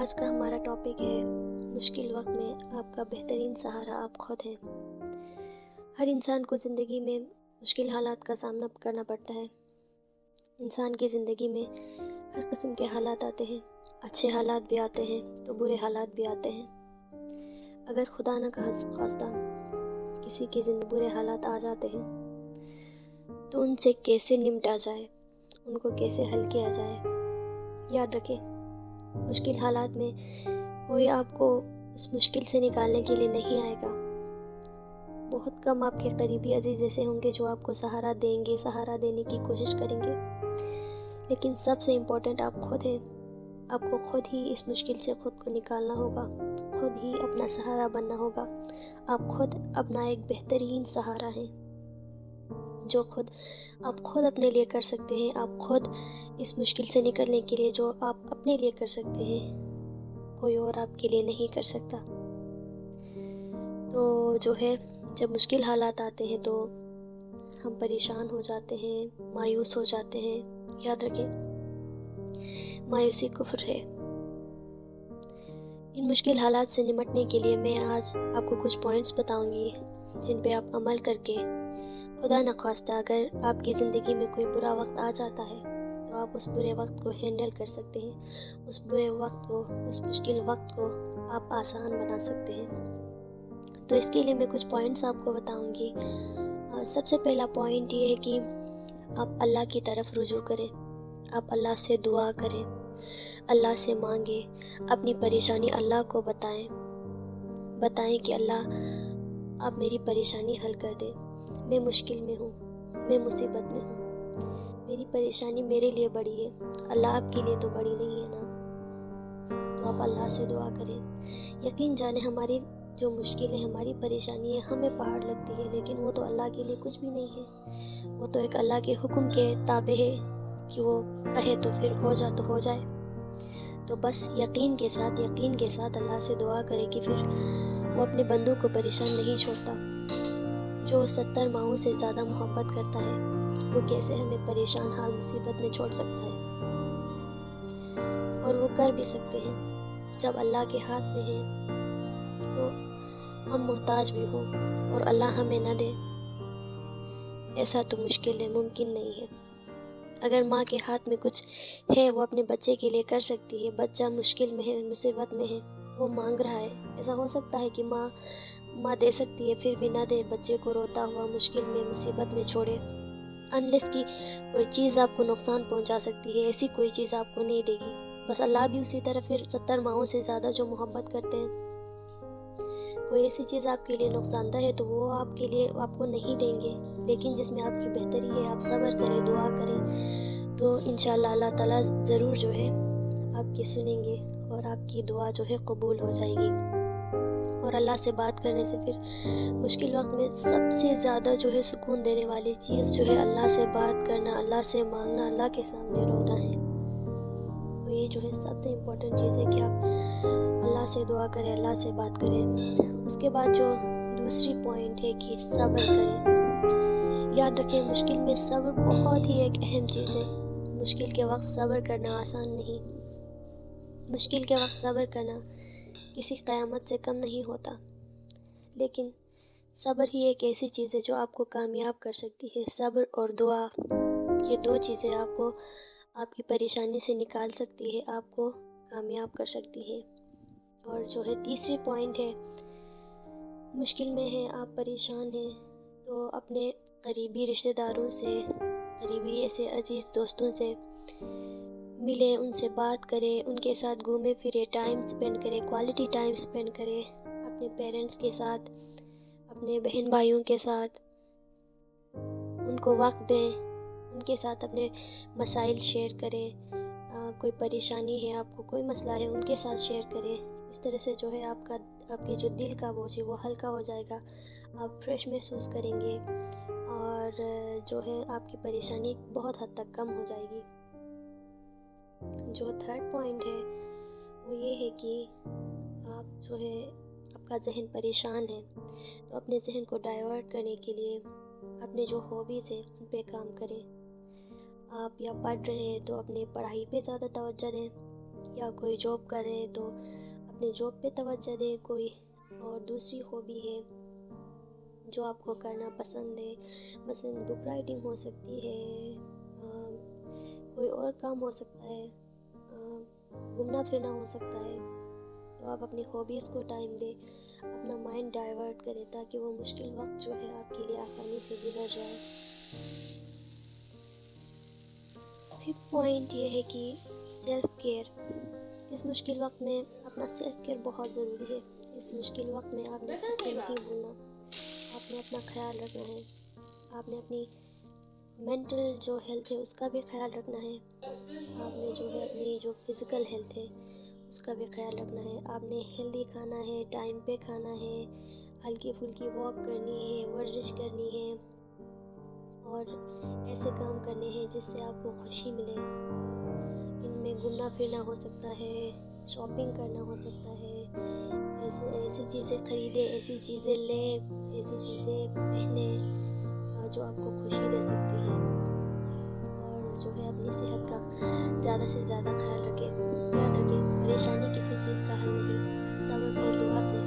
آج کا ہمارا ٹاپک ہے مشکل وقت میں آپ کا بہترین سہارا آپ خود ہیں۔ ہر انسان کو زندگی میں مشکل حالات کا سامنا کرنا پڑتا ہے۔ انسان کی زندگی میں ہر قسم کے حالات آتے ہیں، اچھے حالات بھی آتے ہیں تو برے حالات بھی آتے ہیں۔ اگر خدا نہ خواستہ کسی کی زندگی برے حالات آ جاتے ہیں تو ان سے کیسے نمٹا جائے، ان کو کیسے حل کیا جائے۔ یاد رکھیں، مشکل حالات میں کوئی آپ کو اس مشکل سے نکالنے کے لیے نہیں آئے گا۔ بہت کم آپ کے قریبی عزیز ایسے ہوں گے جو آپ کو سہارا دیں گے، سہارا دینے کی کوشش کریں گے، لیکن سب سے امپورٹنٹ آپ خود ہیں۔ آپ کو خود ہی اس مشکل سے خود کو نکالنا ہوگا، خود ہی اپنا سہارا بننا ہوگا۔ آپ خود اپنا ایک بہترین سہارا ہیں جو آپ خود اپنے لیے کر سکتے ہیں۔ آپ خود اس مشکل سے نکلنے کے لیے جو آپ اپنے لیے کر سکتے ہیں، کوئی اور آپ کے لیے نہیں کر سکتا۔ تو جو ہے، جب مشکل حالات آتے ہیں تو ہم پریشان ہو جاتے ہیں، مایوس ہو جاتے ہیں۔ یاد رکھیں، مایوسی کفر ہے۔ ان مشکل حالات سے نمٹنے کے لیے میں آج آپ کو کچھ پوائنٹس بتاؤں گی جن پہ آپ عمل کر کے خدا نخواستہ اگر آپ کی زندگی میں کوئی برا وقت آ جاتا ہے تو آپ اس برے وقت کو ہینڈل کر سکتے ہیں، اس برے وقت کو، اس مشکل وقت کو آپ آسان بنا سکتے ہیں۔ تو اس کے لیے میں کچھ پوائنٹس آپ کو بتاؤں گی۔ سب سے پہلا پوائنٹ یہ ہے کہ آپ اللہ کی طرف رجوع کریں، آپ اللہ سے دعا کریں، اللہ سے مانگیں، اپنی پریشانی اللہ کو بتائیں کہ اللہ آپ میری پریشانی حل کر دیں۔ میں مشکل میں ہوں، میں مصیبت میں ہوں، میری پریشانی میرے لیے بڑی ہے، اللہ آپ کے لیے تو بڑی نہیں ہے نا۔ تو آپ اللہ سے دعا کریں۔ یقین جانیں، ہماری جو مشکل ہے، ہماری پریشانی ہے، ہمیں پہاڑ لگتی ہے، لیکن وہ تو اللہ کے لیے کچھ بھی نہیں ہے۔ وہ تو ایک اللہ کے حکم کے تابع ہے کہ وہ کہے تو پھر ہو جائے۔ تو بس یقین کے ساتھ اللہ سے دعا کرے کہ پھر وہ اپنے بندوں کو پریشان نہیں چھوڑتا۔ جو 70 ماہوں سے زیادہ محبت کرتا ہے، وہ کیسے ہمیں پریشان حال مصیبت میں چھوڑ سکتا ہے؟ اور وہ کر بھی سکتے ہیں۔ جب اللہ کے ہاتھ میں ہے تو ہم محتاج بھی ہوں اور اللہ ہمیں نہ دے، ایسا تو مشکل ہے، ممکن نہیں ہے۔ اگر ماں کے ہاتھ میں کچھ ہے وہ اپنے بچے کے لیے کر سکتی ہے۔ بچہ مشکل میں ہے، مصیبت میں ہے، وہ مانگ رہا ہے، ایسا ہو سکتا ہے کہ ماں دے سکتی ہے پھر بھی نہ دے، بچے کو روتا ہوا مشکل میں مصیبت میں چھوڑے۔ انلیس کی کوئی چیز آپ کو نقصان پہنچا سکتی ہے، ایسی کوئی چیز آپ کو نہیں دے گی۔ بس اللہ بھی اسی طرح پھر 70 ماہوں سے زیادہ جو محبت کرتے ہیں، کوئی ایسی چیز آپ کے لیے نقصان دہ ہے تو وہ آپ کو نہیں دیں گے، لیکن جس میں آپ کی بہتری ہے، آپ صبر کریں، دعا کریں، تو انشاءاللہ اللہ تعالیٰ ضرور جو ہے آپ کی سنیں گے اور آپ کی دعا جو ہے قبول ہو جائے گی۔ اور اللہ سے بات کرنے سے پھر مشکل وقت میں سب سے زیادہ جو ہے سکون دینے والی چیز جو ہے اللہ سے بات کرنا، اللہ سے مانگنا، اللہ کے سامنے رونا ہے۔ تو یہ جو ہے سب سے امپورٹنٹ چیز ہے کہ آپ اللہ سے دعا کریں، اللہ سے بات کریں۔ اس کے بعد جو دوسری پوائنٹ ہے کہ صبر کریں۔ یاد رکھیں، مشکل میں صبر بہت ہی ایک اہم چیز ہے۔ مشکل کے وقت صبر کرنا آسان نہیں۔ مشکل کے وقت صبر کرنا کسی قیامت سے کم نہیں ہوتا، لیکن صبر ہی ایک ایسی چیز ہے جو آپ کو کامیاب کر سکتی ہے۔ صبر اور دعا، یہ دو چیزیں آپ کو آپ کی پریشانی سے نکال سکتی ہے، آپ کو کامیاب کر سکتی ہے۔ اور جو ہے تیسری پوائنٹ ہے، مشکل میں ہیں، آپ پریشان ہیں، تو اپنے قریبی رشتہ داروں سے، قریبی ایسے عزیز دوستوں سے ملیں، ان سے بات کریں، ان کے ساتھ گھومیں پھریں، ٹائم سپینڈ کریں، کوالٹی ٹائم سپینڈ کریں، اپنے پیرنٹس کے ساتھ، اپنے بہن بھائیوں کے ساتھ ان کو وقت دیں، ان کے ساتھ اپنے مسائل شیئر کریں۔ کوئی پریشانی ہے، آپ کو کوئی مسئلہ ہے، ان کے ساتھ شیئر کریں۔ اس طرح سے جو ہے آپ کے جو دل کا بوجھ ہے وہ ہلکا ہو جائے گا، آپ فریش محسوس کریں گے اور جو ہے آپ کی پریشانی بہت حد تک کم ہو جائے گی۔ جو تھرڈ پوائنٹ ہے وہ یہ ہے کہ آپ جو ہے، آپ کا ذہن پریشان ہے تو اپنے ذہن کو ڈائیورٹ کرنے کے لیے اپنے جو ہابیز ہیں ان پہ کام کریں۔ آپ یا پڑھ رہے ہیں تو اپنے پڑھائی پہ زیادہ توجہ دیں، یا کوئی جاب کر رہے ہیں تو اپنے جاب پہ توجہ دیں. کوئی اور دوسری ہابی ہے جو آپ کو کرنا پسند ہے، مثلا بک رائٹنگ ہو سکتی ہے، کوئی اور کام ہو سکتا ہے، گھومنا پھرنا ہو سکتا ہے. تو آپ اپنی ہابیز کو ٹائم دیں، اپنا مائنڈ ڈائیورٹ کریں تاکہ وہ مشکل وقت جو ہے آپ کے لیے آسانی سے گزر جائے. 5 پوائنٹ یہ ہے کہ سیلف کیئر. اس مشکل وقت میں اپنا سیلف کیئر بہت ضروری ہے. اس مشکل وقت میں آپ نے خود کو نہیں بھولنا، آپ نے اپنا خیال رکھنا ہے. آپ نے اپنی مینٹل جو ہیلتھ ہے اس کا بھی خیال رکھنا ہے. آپ نے جو ہے اپنی جو فزیکل ہیلتھ ہے اس کا بھی خیال رکھنا ہے. آپ نے ہیلدی کھانا ہے، ٹائم پہ کھانا ہے، ہلکی پھلکی واک کرنی ہے، ورزش کرنی ہے اور ایسے کام کرنے ہیں جس سے آپ کو خوشی ملے. ان میں گھومنا پھرنا ہو سکتا ہے، شاپنگ کرنا ہو سکتا ہے، ایسی چیزیں خریدیں، ایسی چیزیں لیں، ایسی چیزیں پہنیں جو آپ کو خوشی دے سکتی ہیں. اور جو ہے اپنی صحت کا زیادہ سے زیادہ خیال رکھیں. یاد رکھیں پریشانی کسی چیز کا حل نہیں، صبر اور دعا سے